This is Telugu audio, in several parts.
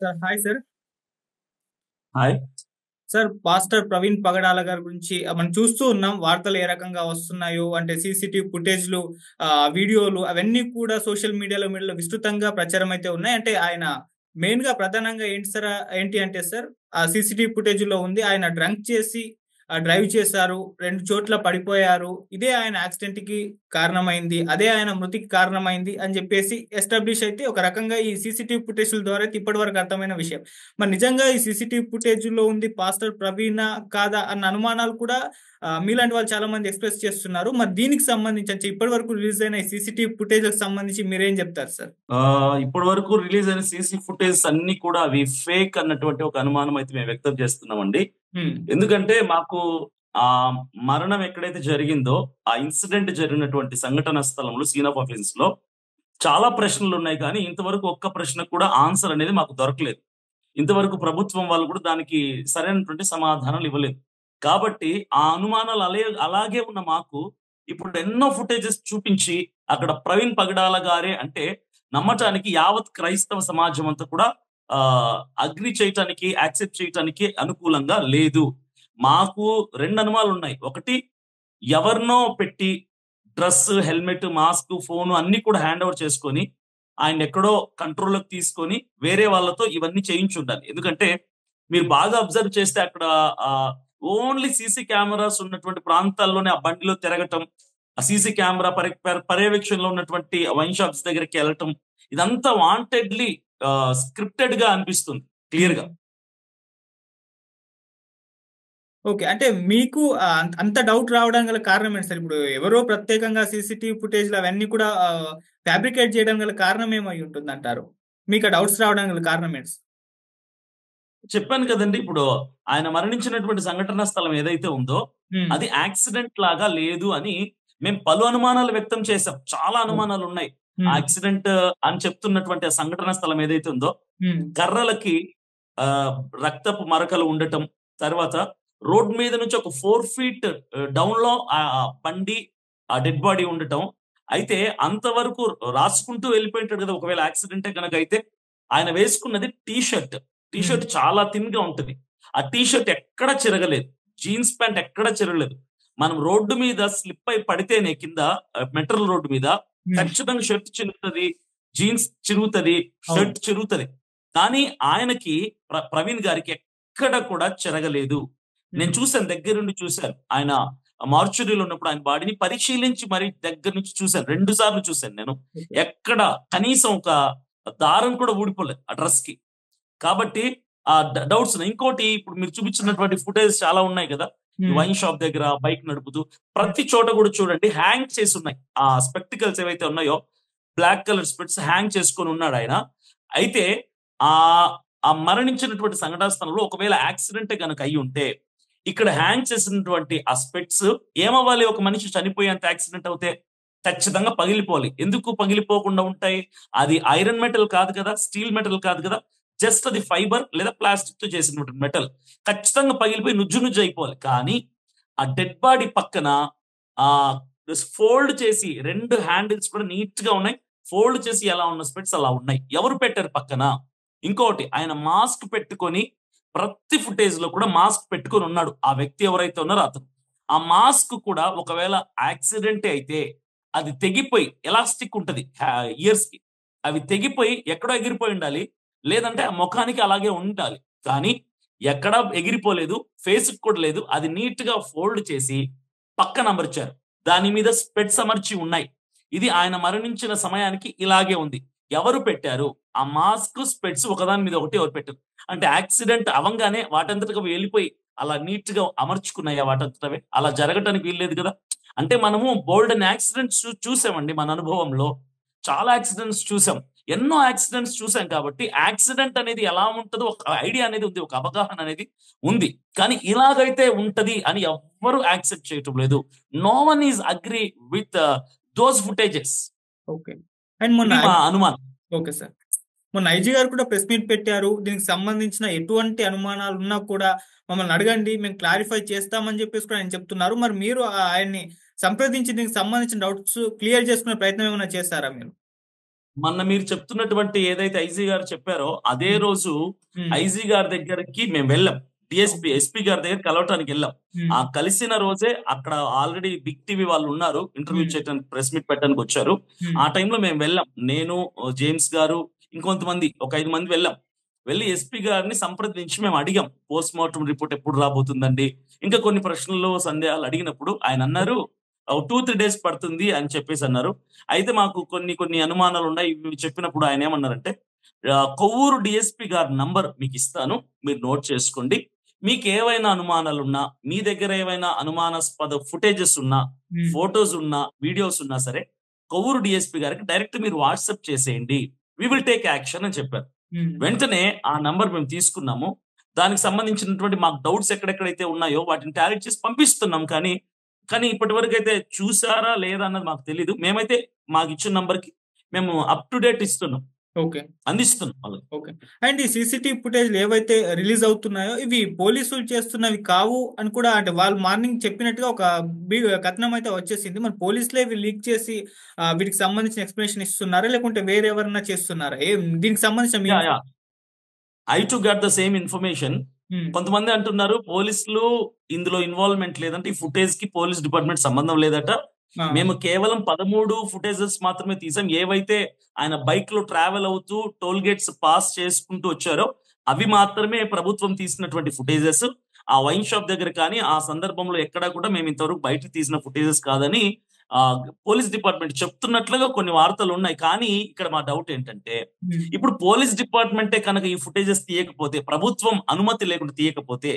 Sir hi sir. Hi. Sir pastor Praveen Pagadala గారి గురించి మనం చూస్తూ ఉన్నాం. వార్తలు ఏ రకంగా వస్తున్నాయో అంటే సీసీటీవీ ఫుటేజ్‌లు, వీడియోలు అవన్నీ కూడా సోషల్ మీడియాలో విస్తృతంగా ప్రచారం అయితే ఉన్నాయి. అంటే ఆయన మెయిన్‌గా ప్రధానంగా ఏంటి అంటే సార్, ఆ సీసీటీవీ ఫుటేజ్‌లో ఉంది. ఆయన డ్రంక్ చేసి డ్రైవ్ చేశారు. 2 చోట్ల పడిపోయారు. ఇదే ఆయన యాక్సిడెంట్‌కి కారణమైంది. అదే ఆయన మృతికి కారణమైంది అని చెప్పేసి ఎస్టాబ్లిష్ అయితే ఒక రకంగా ఈ సీసీటీవీ ఫుటేజ్‌ల ద్వారా అయితే ఇప్పటివరకు అర్థమైన విషయం. మరి నిజంగా ఈ సీసీటీవీ ఫుటేజ్‌లో ఉంది పాస్టర్ ప్రవీణా? కాదా? అన్న అనుమానాలు కూడా మీలాంటి వాళ్ళు చాలా మంది ఎక్స్‌ప్రెస్ చేస్తున్నారు. మరి దీనికి సంబంధించి అంటే ఇప్పటివరకు రిలీజ్ అయిన ఈ సీసీటీవీ ఫుటేజ్‌కి సంబంధించి మీరేం చెప్తారు సార్? ఇప్పటి వరకు రిలీజ్ అయిన సీసీ ఫుటేజ్ అన్ని కూడా అవి ఫేక్ అన్నటువంటి ఒక అనుమానం అయితే మేము వ్యక్తం చేస్తున్నామండి. హ్మ్. ఎందుకంటే మాకు ఆ మరణం ఎక్కడైతే జరిగిందో, ఆ ఇన్సిడెంట్ జరిగినటువంటి సంఘటన స్థలంలో సీన్ ఆఫ్ అఫెన్స్ లో చాలా ప్రశ్నలున్నాయి కానీ, ఇంతవరకు ఒక్క ప్రశ్నకు కూడా ఆన్సర్ అనేది మాకు దొరకలేదు. ఇంతవరకు ప్రభుత్వం వాళ్ళు కూడా దానికి సరైనటువంటి సమాధానాలు ఇవ్వలేదు. కాబట్టి ఆ అనుమానాలు అలాగే ఉన్న మాకు ఇప్పుడు ఎన్నో ఫుటేజెస్ చూపించి అక్కడ ప్రవీణ్ పగడాల గారే అంటే నమ్మటానికి యావత్ క్రైస్తవ సమాజం అంతా కూడా అగ్రి చేయటానికి, యాక్సెప్ట్ చేయటానికి అనుకూలంగా లేదు. మాకు 2 అనుమానాలున్నాయి. ఒకటి, ఎవరినో పెట్టి డ్రెస్, హెల్మెట్, మాస్క్, ఫోను అన్నీ కూడా హ్యాండ్ ఓవర్ చేసుకొని, ఆయన్నెక్కడో కంట్రోల్‌లోకి తీసుకొని, వేరే వాళ్ళతో ఇవన్నీ చేయించుండాలి. ఎందుకంటే, మీరు బాగా అబ్జర్వ్ చేస్తే అక్కడ ఆహ్, ఓన్లీ సీసీ కెమెరాస్ ఉన్నటువంటి ప్రాంతాల్లోనే ఆ బండిలో తిరగటం, ఆ సీసీ కెమెరా పర్యవేక్షణలో ఉన్నటువంటి వైన్ షాప్స్ దగ్గరికెళ్ళటం, ఇదంతా వాంటెడ్‌లీ స్క్రిప్టెడ్‌గా అనిపిస్తుంది హ్మ్. క్లియర్‌గా. ఓకే. అంటే మీకు అంత డౌట్ రావడానికి గల కారణం ఏంటి సార్? ఇప్పుడు ఎవరో ప్రత్యేకంగా సీసీటీవీ ఫుటేజ్‌లు అవన్నీ కూడా ఫ్యాబ్రికేట్ చేయడం గల కారణం ఏమై ఉంటుందంటారు? మీకు ఆ డౌట్స్ రావడానికి గల కారణం ఏంటి సార్? చెప్పాను కదండీ! ఇప్పుడు ఆయన మరణించినటువంటి సంఘటనా స్థలం ఏదైతే ఉందో, హ్మ్. అది యాక్సిడెంట్ లాగా లేదు అని మేము పలు అనుమానాలు వ్యక్తం చేసాం. చాలా ఓహ్! అనుమానాలున్నాయి. హ్మ్. యాక్సిడెంట్ అని చెప్తున్నటువంటి ఆ సంఘటనా స్థలం ఏదైతే ఉందో, హ్మ్. కర్రలకి ఆహ్, రక్తపు మరకలు ఉండటం, తర్వాత రోడ్ మీద నుంచి ఒక 4 ఫీట్ డౌన్‌లో బండి, ఆ డెడ్ బాడీ ఉండటం. అయితే అంతవరకు రాసుకుంటూ వెళ్ళిపోయుంటాడు కదా! ఒకవేళ యాక్సిడెంటే గనకైతే. ఆయన వేసుకున్నది టీ షర్ట్. టీ హ్మ్. షర్ట్ చాలా థిన్‌గా ఉంటది. ఆ టీ షర్ట్ ఎక్కడ చిరగలేదు. జీన్స్ ప్యాంట్ ఎక్కడ చిరగలేదు. మనం రోడ్డు మీద స్లిప్ అయి పడితేనే కింద మెటల్ రోడ్డు మీద హ్మ్. ఖచ్చితంగా షర్ట్ చినుగుతది. జీన్స్ చిరుగుతది. అవును. షర్ట్ చిరుగుతది. కానీ ఆయనకి ప్రవీణ్ గారికి ఎక్కడ కూడా చెరగలేదు. నేను హ్మ్. చూసాను, దగ్గరుండి చూసాను. ఆయన మార్చురీలో ఉన్నప్పుడు ఆయన బాడీని పరిశీలించి మరి దగ్గర నుంచి చూసాను. 2 సార్లు చూసాను నేను. ఓకే. ఎక్కడ కనీసం ఒక దారం కూడా ఊడిపోలేదు ఆ డ్రెస్‌కి. కాబట్టి డౌట్స్ ఉన్నాయి. ఇంకోటి, ఇప్పుడు మీరు చూపించినటువంటి ఫుటేజ్ చాలా ఉన్నాయి కదా! ఈ హ్మ్. వైన్ షాప్ దగ్గర బైక్ నడుపుతూ హ్మ్. ప్రతి చోట కూడా చూడండి హ్యాంగ్ చేసున్నాయి. ఆ స్పెక్టికల్స్ ఏవైతే ఉన్నాయో బ్లాక్ కలర్ స్పెక్ట్స్ హ్యాంగ్ చేసుకొని ఉన్నాడాయన. అయితే ఆహ్, ఆ మరణించినటువంటి సంఘటనా స్థలంలో ఒకవేళ యాక్సిడెంటే గనక అయ్యుంటే, ఇక్కడ హ్యాంగ్ చేసినటువంటి ఆ స్పెక్ట్స్ ఏమవ్వాలి? ఒక మనిషి చనిపోయేంత యాక్సిడెంట్ అవుతే? ఖచ్చితంగా పగిలిపోవాలి. ఎందుకు పగిలిపోకుండా ఉంటాయి? అది ఐరన్ మెటల్ కాదు కదా! స్టీల్ మెటల్ కాదు కదా! జస్ట్ అది ఫైబర్ లేదా ప్లాస్టిక్‌తో చేసినటువంటి మెటల్. ఖచ్చితంగా పగిలిపోయి నుజ్జు నుజ్జు అయిపోవాలి. కానీ ఆ డెడ్ బాడీ పక్కన ఆహ్, ఫోల్డ్ చేసి 2 హ్యాండిల్స్ కూడా నీట్‌గా ఉన్నాయి. ఫోల్డ్ చేసి ఎలా ఉన్న స్పెక్ట్స్ అలా ఉన్నాయి. ఎవరు పెట్టారు పక్కన? ఇంకోటి, ఆయన మాస్క్ పెట్టుకొని ప్రతి ఫుటేజ్‌లో కూడా మాస్క్ పెట్టుకొని ఉన్నాడు. ఆ వ్యక్తి ఎవరైతే ఉన్నారో అతను. ఆ మాస్క్ కూడా ఒకవేళ యాక్సిడెంటే అయితే అది తెగిపోయి ఎలాస్టిక్ ఉంటది ఇయర్స్‌కి. అవి తెగిపోయి ఎక్కడో ఎగిరిపోయి ఉండాలి. లేదంటే ఆ మొఖానికి అలాగే ఉండాలి. కానీ ఎక్కడ ఎగిరిపోలేదు. ఫేస్‌కి కూడా లేదు. అది నీట్‌గా ఫోల్డ్ చేసి పక్కన అమర్చారు. దాని మీద స్పెట్స్ అమర్చి ఉన్నాయి. ఇది ఆయన మరణించిన సమయానికి ఇలాగే ఉంది. ఎవరు పెట్టారు? ఆ మాస్క్, స్పెట్స్ ఒకదాని మీద ఒకటి ఎవరు పెట్టారు? అంటే యాక్సిడెంట్ అవంగానే వాటంతటకి అవి వెళ్ళిపోయి అలా నీట్‌గా అమర్చుకున్నాయా వాటంతట అవే? అలా జరగటానికి వీల్లేదు గదా! అంటే మనము బోలెడన్ని యాక్సిడెంట్స్ చూసామండి మన అనుభవంలో. చాలా యాక్సిడెంట్స్ చూసాం. ఎన్నో యాక్సిడెంట్స్ చూసాం కాబట్టి, యాక్సిడెంట్ అనేది ఎలా ఉంటదో ఒక ఐడియా అనేది ఉంది. ఒక అవగాహన అనేది ఉంది. కానీ ఇలాగైతే ఉంటది అని ఎవ్వరు యాక్సెప్ట్ చేయటం లేదు. No one is agree with those footages. Okay. And మొన్న ఇది మా అనుమానం. Okay sir. మొన్న ఐజీ గారు కూడా ప్రెస్ మీట్ పెట్టారు. దీనికి సంబంధించిన ఎటువంటి అనుమానాలున్నా కూడా మమ్మల్ని అడగండి. మేము క్లారిఫై చేస్తామని చెప్పేసి కూడా ఆయన చెప్తున్నారు. మరి మీరు ఆయన్ని సంప్రదించి దీనికి సంబంధించిన డౌట్స్ క్లియర్ చేసుకునే ప్రయత్నం ఏమైనా చేశారా మీరు? మొన్న మీరు చెప్తున్నటువంటి ఏదైతే ఐజీ గారు చెప్పారో అదే ఉమ్, రోజు ఉమ్, ఐజీ గారి దగ్గరికి మేము వెళ్ళాం. డిఎస్పీ ఎస్పీ గారి దగ్గర కలవటానికి వెళ్ళాం. ఉమ్, ఆ కలిసిన రోజే అక్కడ ఆల్రెడీ బిగ్ టీవీ వాళ్ళు ఉన్నారు, ఇంటర్వ్యూ ఉమ్, చేయడానికి, ప్రెస్ మీట్ పెట్టడానికి వచ్చారు. ఉమ్, ఆ టైంలో మేము వెళ్ళాం. నేను, జేమ్స్ గారు, ఇంకొంతమంది ఒక 5 మంది వెళ్ళాం. వెళ్ళి ఎస్పీ గారిని సంప్రదించి మేము అడిగాం, పోస్ట్ మార్టం రిపోర్ట్ ఎప్పుడు రాబోతుందండి, ఇంకా కొన్ని ప్రశ్నలు సందేహాలు అడిగినప్పుడు ఆయన అన్నారు 2-3 డేస్ పడుతుంది అని చెప్పేసి అన్నారు. అయితే మాకు కొన్ని కొన్ని అనుమానాలు ఉన్నాయి. ఇవి చెప్పినప్పుడు ఆయన ఏమన్నారంటే, కొవ్వూరు డిఎస్పీ గారి నంబర్ మీకు ఇస్తాను, మీరు నోట్ చేసుకోండి. మీకు ఏవైనా అనుమానాలు ఉన్నా, మీ దగ్గర ఏవైనా అనుమానాస్పద ఫుటేజెస్ ఉన్నా, ఉమ్, ఫోటోస్ ఉన్నా, వీడియోస్ ఉన్నా సరే కొవ్వూరు డిఎస్పీ గారికి డైరెక్ట్ మీరు వాట్సాప్ చేసేయండి, వి విల్ టేక్ యాక్షన్ అని చెప్పారు. ఉమ్, వెంటనే ఆ నంబర్ మేము తీసుకున్నాము. దానికి సంబంధించినటువంటి మాకు డౌట్స్ ఎక్కడెక్కడైతే ఉన్నాయో వాటిని టాలెట్ చేసి పంపిస్తున్నాం. కానీ కానీ ఇప్పటి వరకు అయితే చూసారా లేదా అన్నది మాకు తెలీదు. మేమైతే మాకు ఇచ్చిన నంబర్ కి మేము అప్ టు డేట్ ఇస్తున్నాం, ఓకే, అందిస్తున్నాం వాళ్ళకి. ఓకే. అండ్ ఈ సీసీటీవీ ఫుటేజ్లు ఏవైతే రిలీజ్ అవుతున్నాయో ఇవి పోలీసులు చేస్తున్నవి కావు అని కూడా, అంటే వాళ్ళు మార్నింగ్ చెప్పినట్టుగా ఒక కథనం అయితే వచ్చేసింది. మరి పోలీసులే ఇవి లీక్ చేసి వీటికి సంబంధించిన ఎక్స్ప్లెనేషన్ ఇస్తున్నారా, లేకుంటే వేరే ఎవరన్నా చేస్తున్నారా? దీనికి సంబంధించిన మీ yeah yeah I to get the same information. Um, కొంతమంది అంటున్నారు పోలీసులు ఇందులో ఇన్వాల్వ్మెంట్ లేదంటే, ఈ ఫుటేజ్ కి పోలీస్ డిపార్ట్మెంట్ సంబంధం లేదట. ఆ, మేము కేవలం 13 ఫుటేజెస్ మాత్రమే తీసాం. ఏవైతే ఆయన బైక్ లో ట్రావెల్ అవుతూ టోల్ గేట్స్ పాస్ చేసుకుంటూ వచ్చారో అవి మాత్రమే ప్రభుత్వం తీసినటువంటి ఫుటేజెస్. ఆ వైన్ షాప్ దగ్గర కానీ ఆ సందర్భంలో ఎక్కడా కూడా మేము ఇంతవరకు బయట తీసిన ఫుటేజెస్ కాదని ఆ పోలీస్ డిపార్ట్మెంట్ చెప్తున్నట్లుగా కొన్ని వార్తలు ఉన్నాయి. కానీ ఇక్కడ మా డౌట్ ఏంటంటే, ఉమ్, ఇప్పుడు పోలీస్ డిపార్ట్మెంటే కనుక ఈ ఫుటేజెస్ తీయకపోతే, ప్రభుత్వం అనుమతి లేకుండా తీయకపోతే,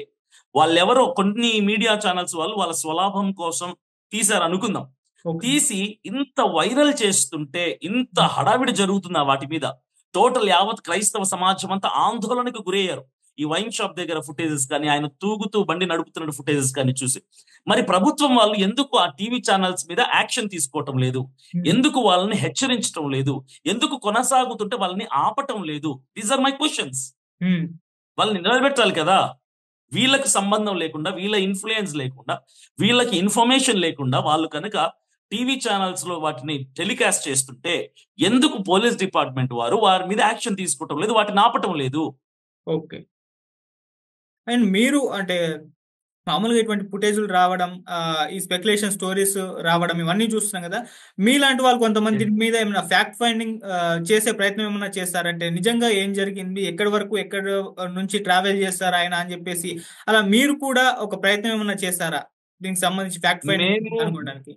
వాళ్ళెవరో కొన్ని మీడియా ఛానల్స్ వాళ్ళు వాళ్ళ స్వలాభం కోసం తీశారు అనుకుందాం. ఓకే, తీసి ఇంత వైరల్ చేస్తుంటే, ఇంత ఉమ్, హడావిడి జరుగుతుంది వాటి మీద. టోటల్ యావత్ క్రైస్తవ సమాజం అంతా ఆందోళనకు గురయ్యారు ఈ వైన్ షాప్ దగ్గర ఫుటేజెస్ కానీ, ఆయన తూగుతూ బండి నడుపుతున్న ఫుటేజెస్ కానీ చూసి. మరి ప్రభుత్వం వాళ్ళు ఎందుకు ఆ టీవీ ఛానల్స్ మీద యాక్షన్ తీసుకోవటం లేదు? ఉమ్, ఎందుకు వాళ్ళని హెచ్చరించడం లేదు? ఎందుకు కొనసాగుతుంటే వాళ్ళని ఆపటం లేదు? These are my questions. Um, వాళ్ళని నిలబెట్టాలి కదా. వీళ్ళకి సంబంధం లేకుండా, వీళ్ళ ఇన్ఫ్లుయెన్స్ లేకుండా, వీళ్ళకి ఇన్ఫర్మేషన్ లేకుండా వాళ్ళు కనుక టీవీ ఛానల్స్ లో వాటిని టెలికాస్ట్ చేస్తుంటే ఎందుకు పోలీస్ డిపార్ట్మెంట్ వారు వారి మీద యాక్షన్ తీసుకోవటం లేదు, వాటిని ఆపటం లేదు? ఓకే. అండ్ మీరు అంటే మామూలుగా ఇటువంటి ఫుటేజ్‌లు రావడం, ఈ స్పెక్యులేషన్ స్టోరీస్ రావడం ఇవన్నీ చూస్తున్నాం గదా! మీలాంటి వాళ్ళు కొంతమంది దీని మీద ఏమైనా ఫ్యాక్ట్ ఫైండింగ్ చేసే ప్రయత్నం ఏమన్నా చేస్తారంటే నిజంగా ఏం జరిగింది? ఎక్కడి వరకు ఎక్కడ నుంచి ట్రావెల్ చేస్తారు ఆయన అని జెప్పేసి అలా మీరు కూడా ఒక ప్రయత్నం ఏమన్నా చేసారా? దీనికి సంబంధించి ఫ్యాక్ట్ ఫైండింగ్ మేము కనుగొనడానికి?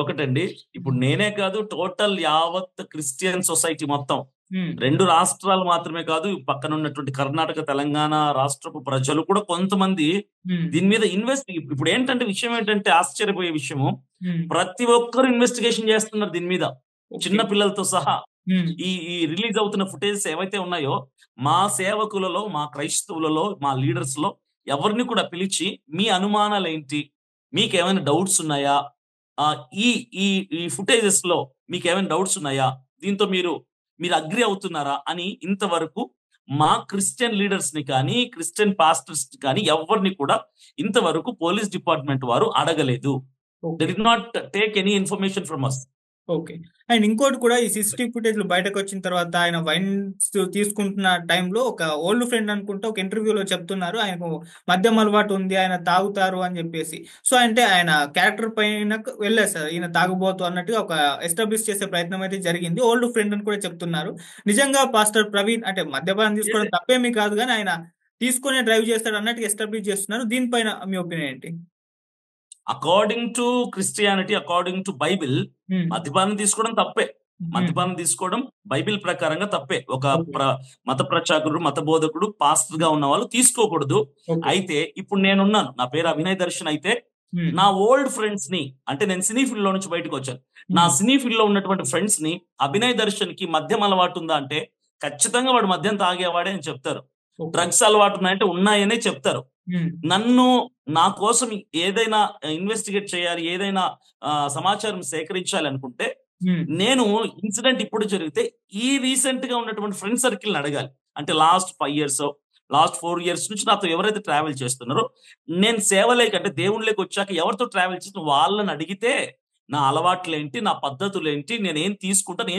ఒకటండి. ఇప్పుడు హ్మ్. నేనే కాదు, టోటల్ యావత్ క్రిస్టియన్ సొసైటీ మొత్తం, హ్మ్. 2 రాష్ట్రాలు మాత్రమే కాదు, పక్కన ఉన్నటువంటి కర్ణాటక, తెలంగాణ రాష్ట్రపు ప్రజలు కూడా కొంతమంది హ్మ్. దీని మీద ఇప్పుడు ఏంటంటే, విషయం ఏంటంటే ఆశ్చర్యపోయే విషయము, హ్మ్. ప్రతి ఒక్కరు ఇన్వెస్టిగేషన్ చేస్తున్నారు దీని మీద, ఓకే. చిన్న పిల్లలతో సహా. హ్మ్. ఈ ఈ రిలీజ్ అవుతున్న ఫుటేజెస్ ఏవైతే ఉన్నాయో, మా సేవకులలో, మా క్రైస్తవులలో, మా లీడర్స్ లో ఎవరిని కూడా పిలిచి, మీ అనుమానాలు ఏంటి, మీకేమైనా డౌట్స్ ఉన్నాయా, ఆ ఈ ఈ ఈ ఫుటేజెస్ లో మీకేమైనా డౌట్స్ ఉన్నాయా, దీంతో మీరు అగ్రి అవుతున్నారా అని ఇంతవరకు మా క్రిస్టియన్ లీడర్స్ ని కానీ, క్రిస్టియన్ పాస్టర్స్ కానీ ఎవరిని కూడా ఇంతవరకు పోలీస్ డిపార్ట్మెంట్ వారు అడగలేదు. They okay. Did not take any information from us. Okay. And ఇంకోటి కూడా ఈ సీసీటీవీ ఫుటేజ్‌లు బయటకొచ్చిన తర్వాత ఆయన వైన్స్ తీసుకుంటున్న టైంలో ఒక ఓల్డ్ ఫ్రెండ్ అనుకుంటా ఒక ఇంటర్వ్యూలో చెప్తున్నారు. ఆయనకు మద్యం అలవాటు ఉంది, ఆయన తాగుతారు అని జెప్పేసి. సో, అంటే ఆయన క్యారెక్టర్ పైనకు వెళ్ళేసారు. ఈయన తాగుబోతు అన్నట్టుగా ఒక ఎస్టాబ్లిష్ చేసే ప్రయత్నం అయితే జరిగింది. ఓల్డ్ ఫ్రెండ్ అని కూడా చెప్తున్నారు. నిజంగా పాస్టర్ ప్రవీణ్ అంటే మద్యపానం తీసుకోవడం తప్పేమీ కాదు గానీ, ఆయన తీసుకొనే డ్రైవ్ చేస్తాడు అన్నట్టుగా ఎస్టాబ్లిష్ చేస్తున్నారు. దీనిపైన మీ ఒపీనియన్ ఏంటి? According to Christianity, according to Bible, హ్మ్. మద్యపానం తీసుకోవడం తప్పే. హ్మ్. మద్యపానం తీసుకోవడం బైబిల్ ప్రకారంగా తప్పే. ఒక ఓకే. మత ప్రచారకుడు, మత బోధకుడు, పాస్టర్ గా ఉన్న వాళ్ళు తీసుకోకూడదు. ఓకే. అయితే ఇప్పుడు నేనున్నాను, నా పేరు అభినయ్ దర్శన్. అయితే హ్మ్. నా ఓల్డ్ ఫ్రెండ్స్ ని, అంటే నేను సినీ ఫీల్డ్ లో నుంచి బయటకు వచ్చాను, నా హ్మ్. సినీ ఫీల్డ్ లో ఉన్నటువంటి ఫ్రెండ్స్ ని, అభినయ్ దర్శన్ కి మద్యం అలవాటు ఉందా అంటే ఖచ్చితంగా వాడు మద్యం తాగేవాడే అని చెప్తారు. ఓకే. డ్రగ్స్ అలవాటు ఉన్నాయంటే ఉన్నాయనే చెప్తారు. హ్మ్. నన్ను, నా కోసం ఏదైనా ఇన్వెస్టిగేట్ చేయాలి, ఏదైనా సమాచారం సేకరించాలి అనుకుంటే, హ్మ్. నేను ఇన్సిడెంట్ ఇప్పుడు జరిగితే ఈ రీసెంట్ గా ఉన్నటువంటి ఫ్రెండ్ సర్కిల్ అడగాలి. అంటే లాస్ట్ 5 ఇయర్స్, లాస్ట్ 4 ఇయర్స్ నుంచి నాతో ఎవరైతే ట్రావెల్ చేస్తున్నారో, నేను సేవలేక అంటే దేవుళ్ళకి వచ్చాక ఎవరితో ట్రావెల్ చేసిన వాళ్ళని అడిగితే నా అలవాట్లేంటి, నా పద్ధతులేంటి, నేనేం తీసుకుంటాను,